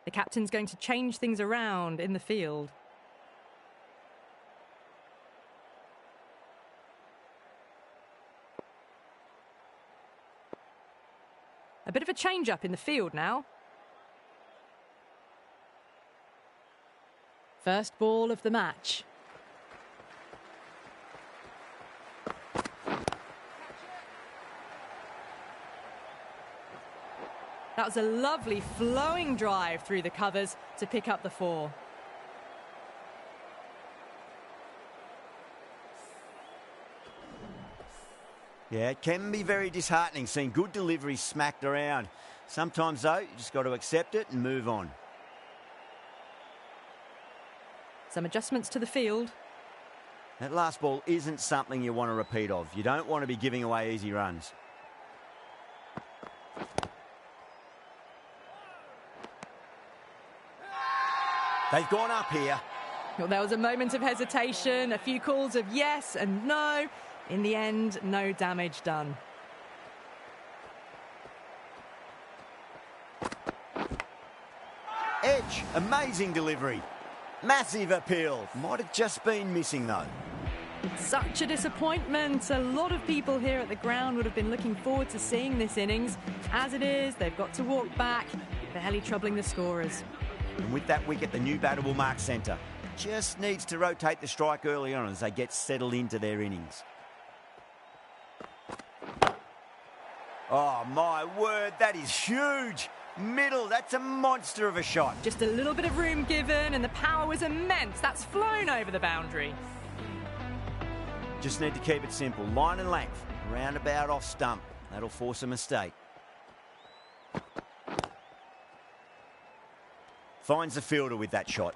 The captain's going to change things around in the field. A bit of a change-up in the field now. First ball of the match. That was a lovely flowing drive through the covers to pick up the 4. Yeah, it can be very disheartening seeing good deliveries smacked around. Sometimes, though, you just got to accept it and move on. Some adjustments to the field. That last ball isn't something you want to repeat of. You don't want to be giving away easy runs. They've gone up here. Well, there was a moment of hesitation, a few calls of yes and no. In the end, no damage done. Edge, amazing delivery. Massive appeal. Might have just been missing, though. Such a disappointment. A lot of people here at the ground would have been looking forward to seeing this innings. As it is, they've got to walk back, barely troubling the scorers. And with that wicket, the new batter will mark centre. Just needs to rotate the strike early on as they get settled into their innings. Oh, my word, that is huge. Middle, that's a monster of a shot. Just a little bit of room given and the power was immense. That's flown over the boundary. Just need to keep it simple. Line and length, roundabout off stump. That'll force a mistake. Finds the fielder with that shot.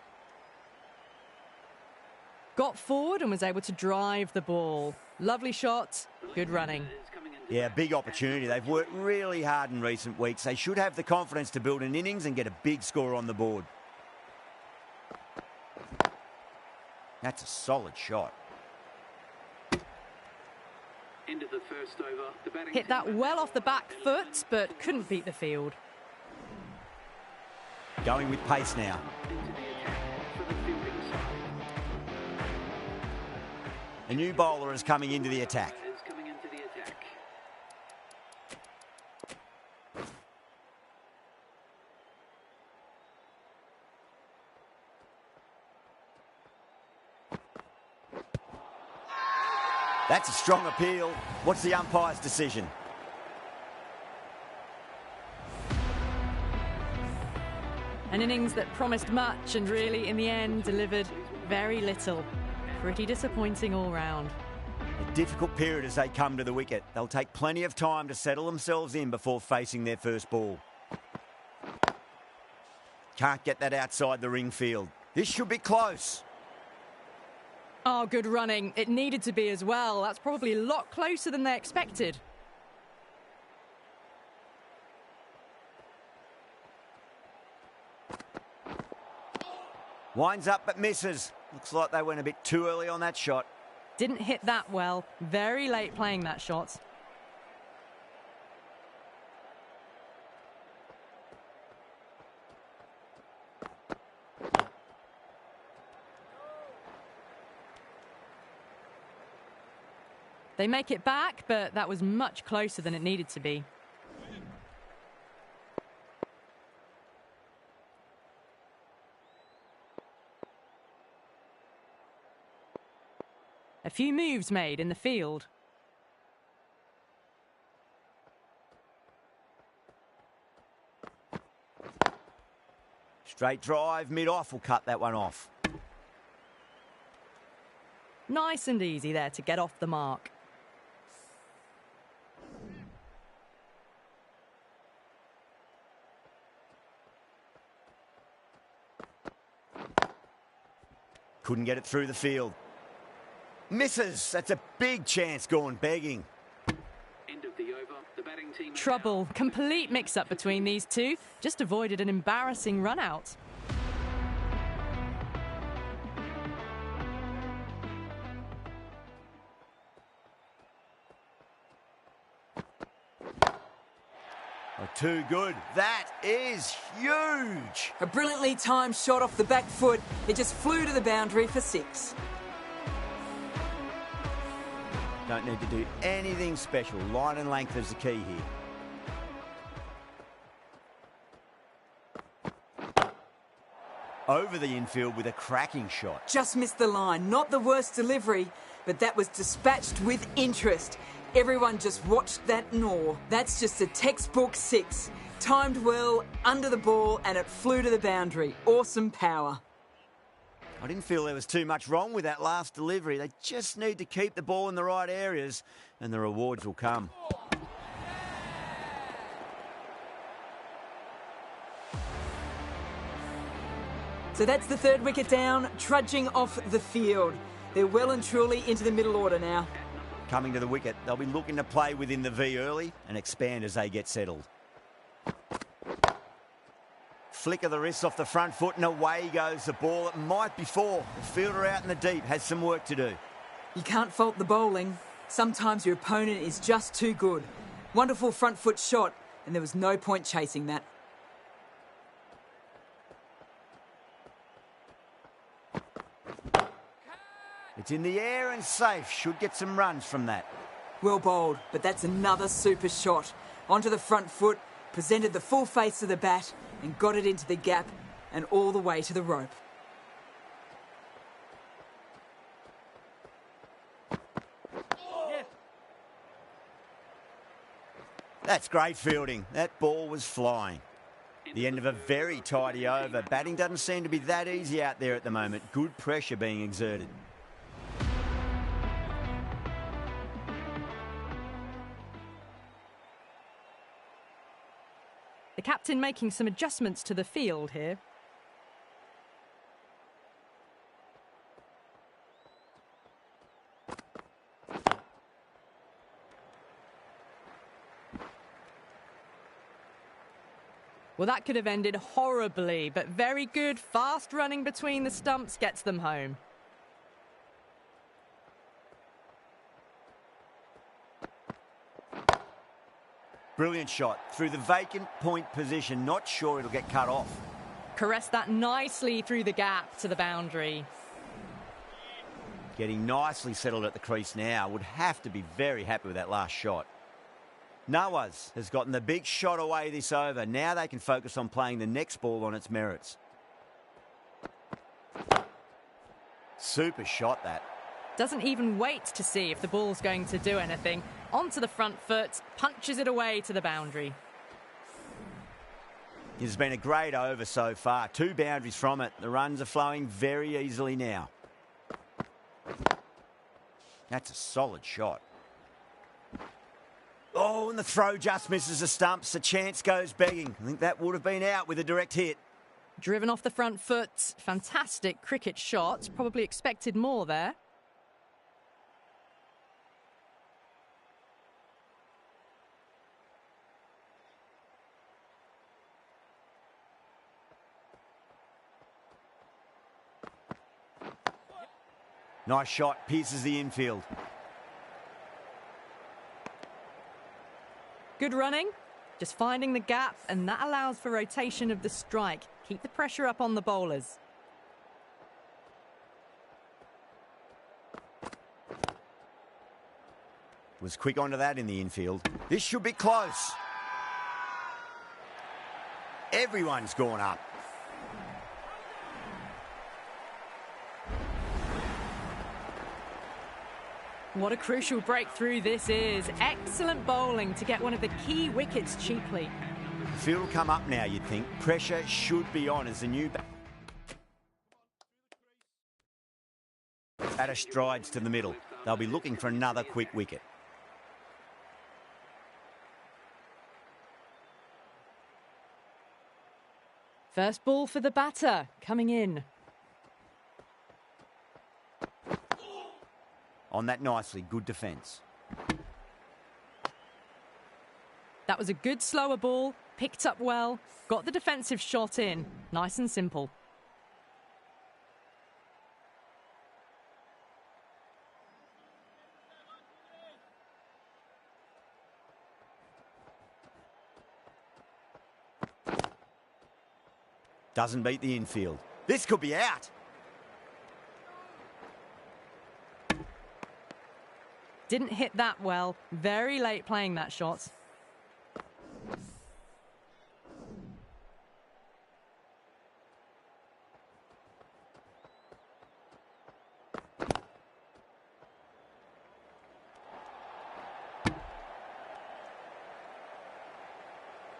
Got forward and was able to drive the ball. Lovely shot, good running. Yeah, big opportunity. They've worked really hard in recent weeks. They should have the confidence to build an innings and get a big score on the board. That's a solid shot. End of the first over. The batting Hit that well off the back foot, but couldn't beat the field. Going with pace now. into the attack for the fielding side. A new bowler is coming into the attack. Is coming into the attack. That's a strong appeal. What's the umpire's decision? An innings that promised much and really, in the end, delivered very little. Pretty disappointing all round. A difficult period as they come to the wicket. They'll take plenty of time to settle themselves in before facing their first ball. Can't get that outside the ring field. This should be close. Oh, good running. It needed to be as well. That's probably a lot closer than they expected. Winds up but misses. Looks like they went a bit too early on that shot. Didn't hit that well. Very late playing that shot. They make it back, but that was much closer than it needed to be. A few moves made in the field. Straight drive, mid-off will cut that one off. Nice and easy there to get off the mark. Couldn't get it through the field. Misses. That's a big chance gone begging. End of the over. The batting team. Trouble. Complete mix-up between these two. Just avoided an embarrassing run-out. Oh, too good. That is huge. A brilliantly timed shot off the back foot. It just flew to the boundary for 6. Don't need to do anything special. Line and length is the key here. Over the infield with a cracking shot. Just missed the line. Not the worst delivery, but that was dispatched with interest. Everyone just watched that gnaw. That's just a textbook 6. Timed well, under the ball, and it flew to the boundary. Awesome power. I didn't feel there was too much wrong with that last delivery. They just need to keep the ball in the right areas and the rewards will come. So that's the 3rd wicket down, trudging off the field. They're well and truly into the middle order now. Coming to the wicket, they'll be looking to play within the V early and expand as they get settled. Flick of the wrist off the front foot and away goes the ball. It might be 4. The fielder out in the deep has some work to do. You can't fault the bowling. Sometimes your opponent is just too good. Wonderful front foot shot, and there was no point chasing that. It's in the air and safe. Should get some runs from that. Well bowled, but that's another super shot. Onto the front foot, presented the full face of the bat, and got it into the gap and all the way to the rope. That's great fielding. That ball was flying. The end of a very tidy over. Batting doesn't seem to be that easy out there at the moment. Good pressure being exerted. The captain making some adjustments to the field here. Well, that could have ended horribly, but very good. Fast running between the stumps gets them home. Brilliant shot through the vacant point position. Not sure it'll get cut off. Caressed that nicely through the gap to the boundary. Getting nicely settled at the crease now. Would have to be very happy with that last shot. Nawaz has gotten the big shot away this over. Now they can focus on playing the next ball on its merits. Super shot that. Doesn't even wait to see if the ball's going to do anything. Onto the front foot, punches it away to the boundary. It's been a great over so far. 2 boundaries from it. The runs are flowing very easily now. That's a solid shot. Oh, and the throw just misses the stumps. The chance goes begging. I think that would have been out with a direct hit. Driven off the front foot. Fantastic cricket shot. Probably expected more there. Nice shot, pierces the infield. Good running, just finding the gap, and that allows for rotation of the strike. Keep the pressure up on the bowlers. Was quick onto that in the infield. This should be close. Everyone's gone up. What a crucial breakthrough this is. Excellent bowling to get one of the key wickets cheaply. The field will come up now, you'd think. Pressure should be on as the new batter strides to the middle. They'll be looking for another quick wicket. First ball for the batter, coming in. On that nicely, good defence. That was a good slower ball, picked up well, got the defensive shot in. Nice and simple. Doesn't beat the infield. This could be out. Didn't hit that well. Very late playing that shot.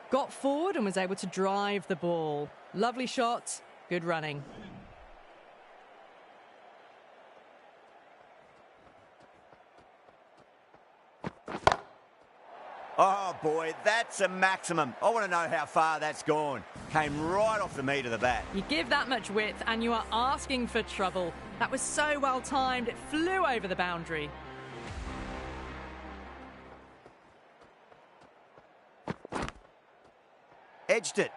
Got forward and was able to drive the ball. Lovely shot, good running. Oh boy, that's a maximum. I want to know how far that's gone. Came right off the meat of the bat. You give that much width and you are asking for trouble. That was so well timed, it flew over the boundary. Edged it.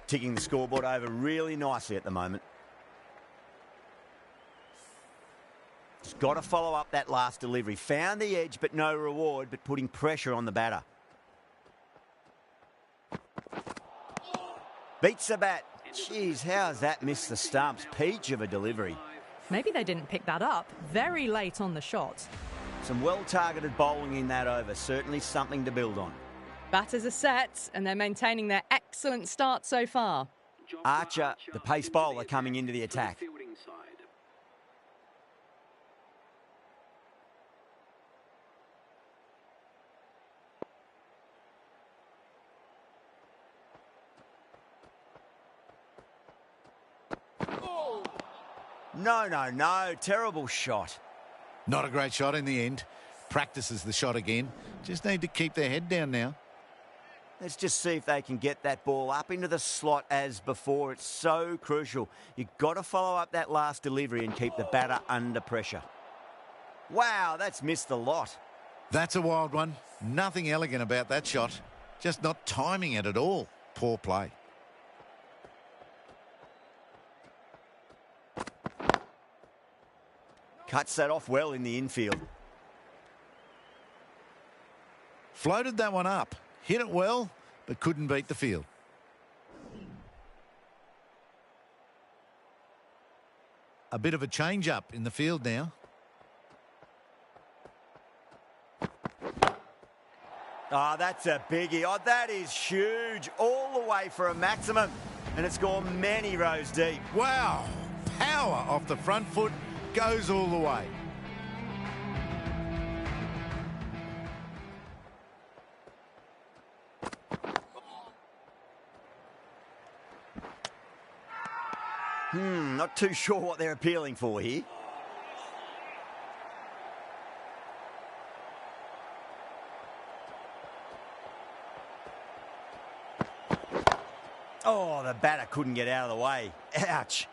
Ticking the scoreboard over really nicely at the moment. Just got to follow up that last delivery. Found the edge, but no reward, but putting pressure on the batter. Beats the bat. Jeez, how has that missed the stumps? Peach of a delivery. Maybe they didn't pick that up. Very late on the shot. Some well-targeted bowling in that over. Certainly something to build on. Batters are set and they're maintaining their excellent start so far. Archer, the pace bowler, coming into the attack. No. Terrible shot. Not a great shot in the end. Practices the shot again. Just need to keep their head down now. Let's just see if they can get that ball up into the slot as before. It's so crucial. You've got to follow up that last delivery and keep the batter under pressure. Wow, that's missed the lot. That's a wild one. Nothing elegant about that shot. Just not timing it at all. Poor play. Cuts that off well in the infield. Floated that one up. Hit it well, but couldn't beat the field. A bit of a change-up in the field now. Oh, that's a biggie. Oh, that is huge. All the way for a maximum. And it's gone many rows deep. Wow. Power off the front foot. Goes all the way. Not too sure what they're appealing for here. Oh, the batter couldn't get out of the way. Ouch.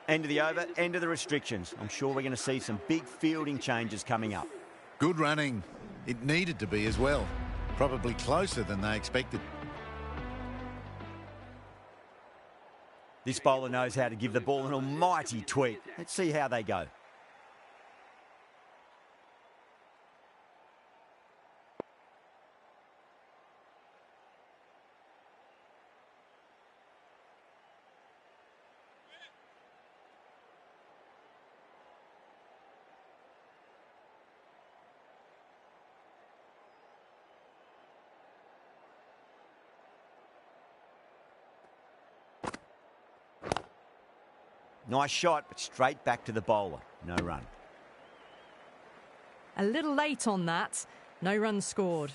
End of the over, end of the restrictions. I'm sure we're going to see some big fielding changes coming up. Good running. It needed to be as well. Probably closer than they expected. This bowler knows how to give the ball an almighty tweak. Let's see how they go. Nice shot, but straight back to the bowler. No run. A little late on that. No runs scored.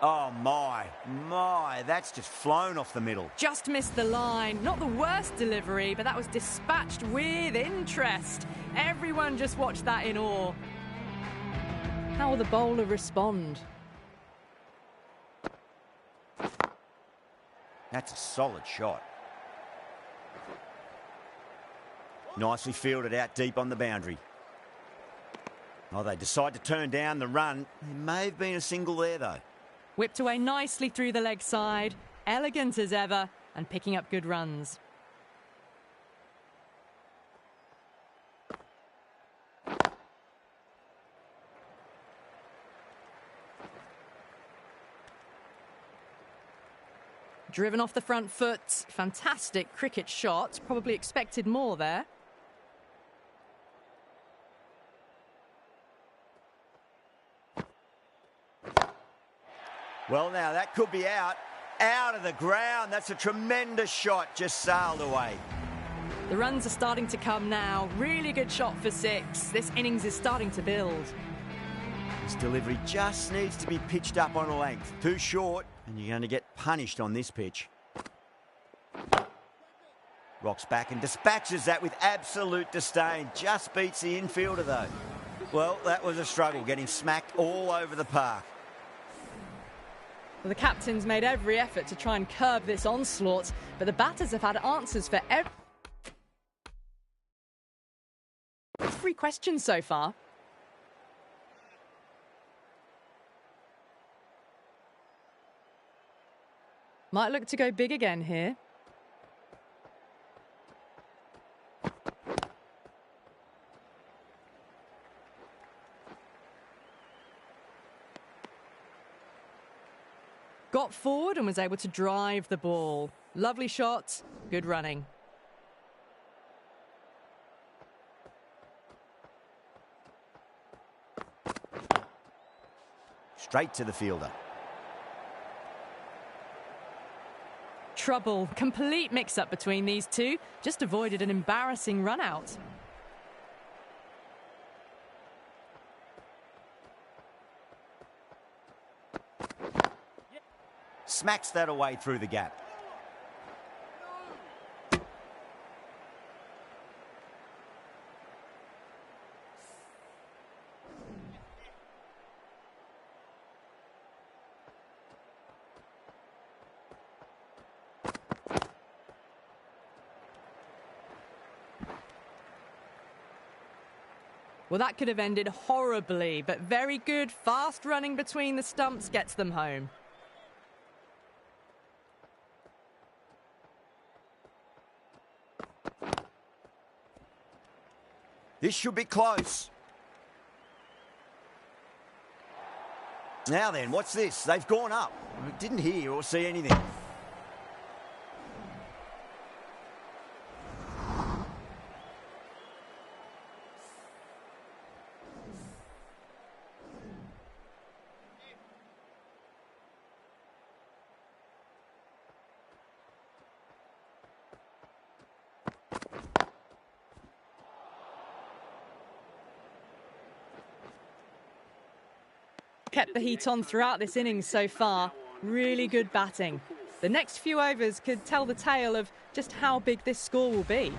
Oh, my. That's just flown off the middle. Just missed the line. Not the worst delivery, but that was dispatched with interest. Everyone just watched that in awe. How will the bowler respond? That's a solid shot. Nicely fielded out deep on the boundary. Oh, they decide to turn down the run. There may have been a single there, though. Whipped away nicely through the leg side. elegant as ever and picking up good runs. Driven off the front foot, fantastic cricket shot, probably expected more there. Well, now that could be out of the ground. That's a tremendous shot, just sailed away. The runs are starting to come now. Really good shot for 6. This innings is starting to build. This delivery just needs to be pitched up on a length. Too short, and you're going to get punished on this pitch. Rocks back and dispatches that with absolute disdain. Just beats the infielder, though. Well, that was a struggle, getting smacked all over the park. Well, the captain's made every effort to try and curb this onslaught, but the batters have had answers for every question so far. Might look to go big again here. Got forward and was able to drive the ball. Lovely shot, good running. Straight to the fielder. Trouble, complete mix-up between these two. Just avoided an embarrassing run-out. Smacks that away through the gap. Well, that could have ended horribly, but very good, fast running between the stumps gets them home. This should be close. Now then, what's this? They've gone up. I didn't hear or see anything. Kept the heat on throughout this innings so far. Really good batting. The next few overs could tell the tale of just how big this score will be.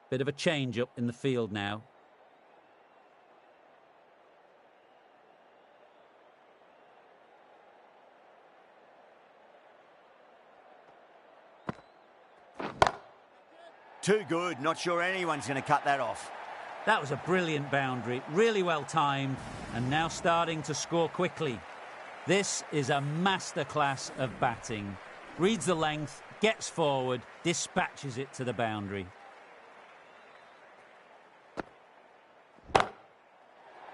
Bit of a change up in the field now. Too good. Not sure anyone's going to cut that off. That was a brilliant boundary, really well timed, and now starting to score quickly. This is a masterclass of batting. Reads the length, gets forward, dispatches it to the boundary.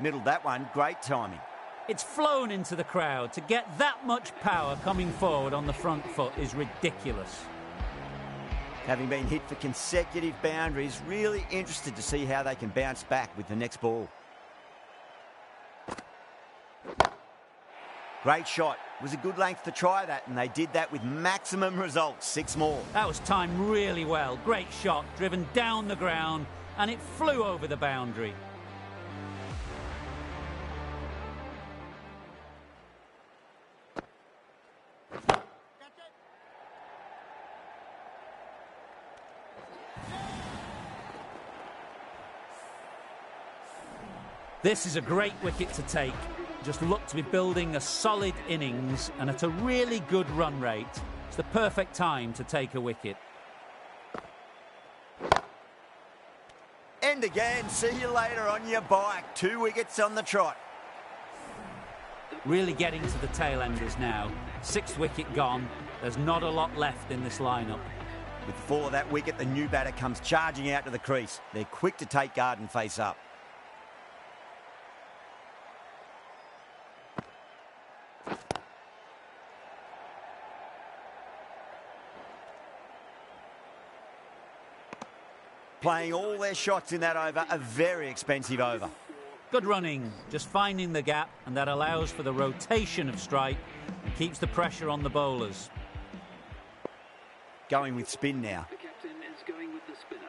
Middled that one. Great timing. It's flown into the crowd. To get that much power coming forward on the front foot is ridiculous. Having been hit for consecutive boundaries, really interested to see how they can bounce back with the next ball. Great shot. It was a good length to try that, and they did that with maximum results. 6 more. That was timed really well. Great shot, driven down the ground, and it flew over the boundary. This is a great wicket to take. Just look to be building a solid innings and at a really good run rate. It's the perfect time to take a wicket. End again. See you later on your bike. 2 wickets on the trot. Really getting to the tail enders now. 6th wicket gone. There's not a lot left in this lineup. With the fall of that wicket, the new batter comes charging out to the crease. They're quick to take guard and face up. Playing all their shots in that over, a very expensive over. Good running, just finding the gap, and that allows for the rotation of strike and keeps the pressure on the bowlers. Going with spin now. The captain is going with the spinner.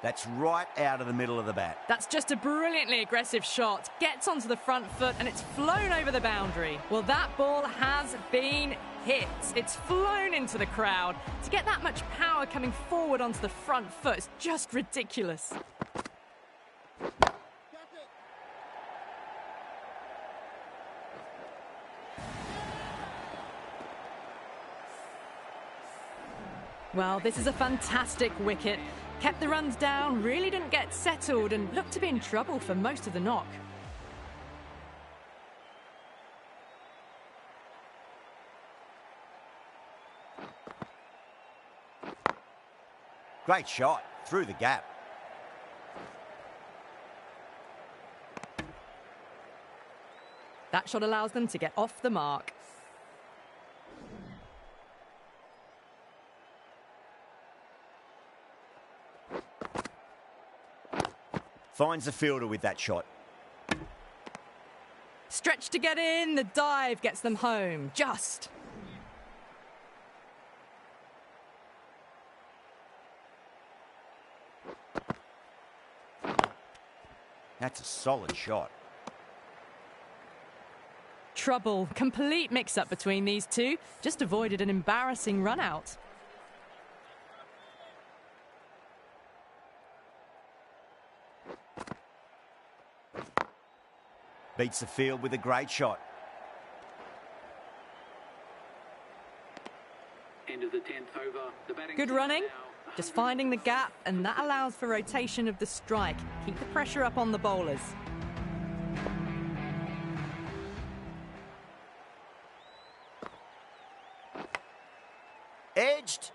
That's right out of the middle of the bat. That's just a brilliantly aggressive shot. Gets onto the front foot and it's flown over the boundary. Well, that ball has been hit. It's flown into the crowd. To get that much power coming forward onto the front foot is just ridiculous. Well, this is a fantastic wicket. Kept the runs down, really didn't get settled and looked to be in trouble for most of the knock. Great shot, through the gap. That shot allows them to get off the mark. Finds the fielder with that shot. Stretch to get in, the dive gets them home, just. That's a solid shot. Trouble, complete mix-up between these two. Just avoided an embarrassing run-out. Beats the field with a great shot. End of the 10th over. The batting Good team running, now just finding the gap, and that allows for rotation of the strike. Keep the pressure up on the bowlers. Edged.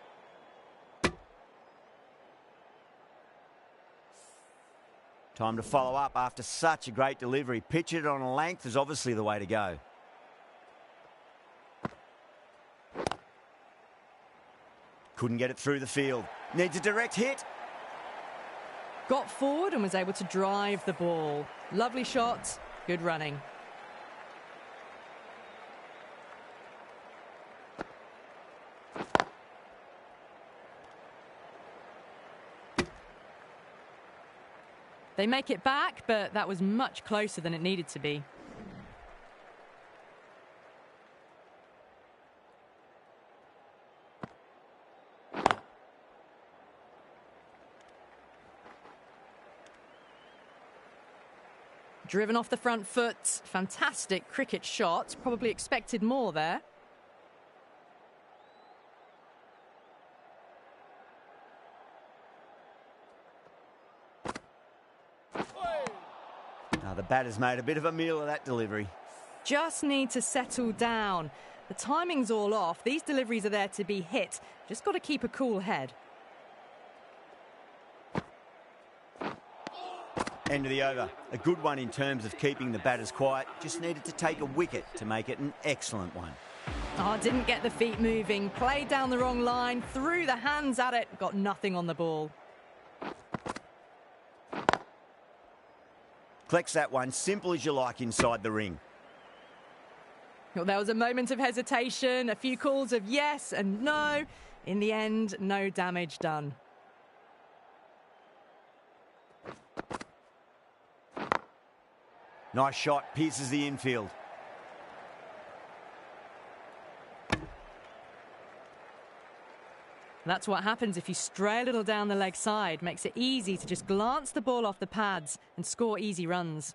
Time to follow up after such a great delivery. Pitch it on a length is obviously the way to go. Couldn't get it through the field. Needs a direct hit. Got forward and was able to drive the ball. Lovely shot, good running. They make it back, but that was much closer than it needed to be. Driven off the front foot. Fantastic cricket shot. Probably expected more there. Now the batter's made a bit of a meal of that delivery. Just need to settle down. The timing's all off. These deliveries are there to be hit. Just got to keep a cool head. End of the over. A good one in terms of keeping the batters quiet. Just needed to take a wicket to make it an excellent one. Oh, didn't get the feet moving. Played down the wrong line. Threw the hands at it. Got nothing on the ball. Collects that one, simple as you like inside the ring. Well, there was a moment of hesitation. A few calls of yes and no. In the end, no damage done. Nice shot, pierces the infield. That's what happens if you stray a little down the leg side. Makes it easy to just glance the ball off the pads and score easy runs.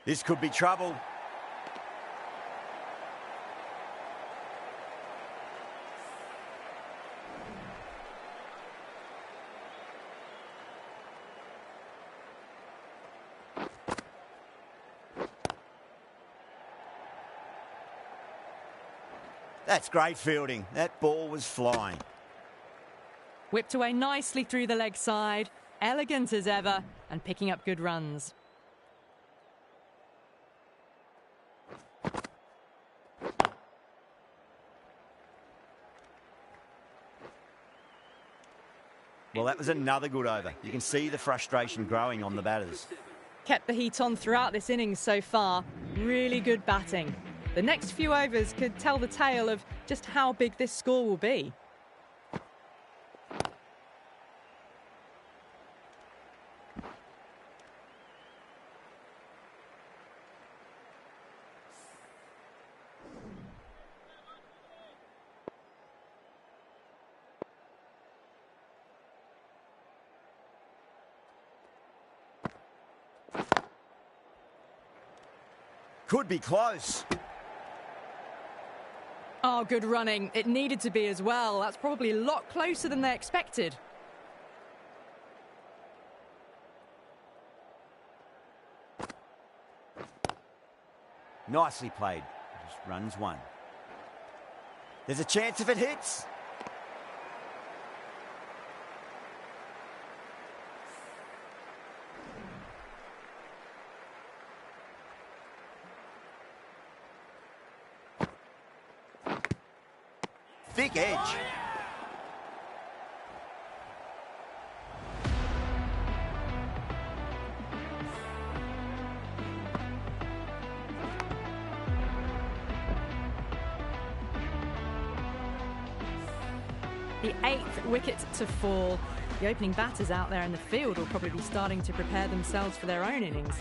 This could be trouble. That's great fielding. That ball was flying. Whipped away nicely through the leg side, elegant as ever, and picking up good runs. Well, that was another good over. You can see the frustration growing on the batters. Kept the heat on throughout this innings so far. Really good batting. The next few overs could tell the tale of just how big this score will be. Could be close. Oh, good running. It needed to be as well. That's probably a lot closer than they expected. Nicely played. Just runs one. There's a chance if it hits. Thick edge. The 8th wicket to fall. The opening batters out there in the field will probably be starting to prepare themselves for their own innings.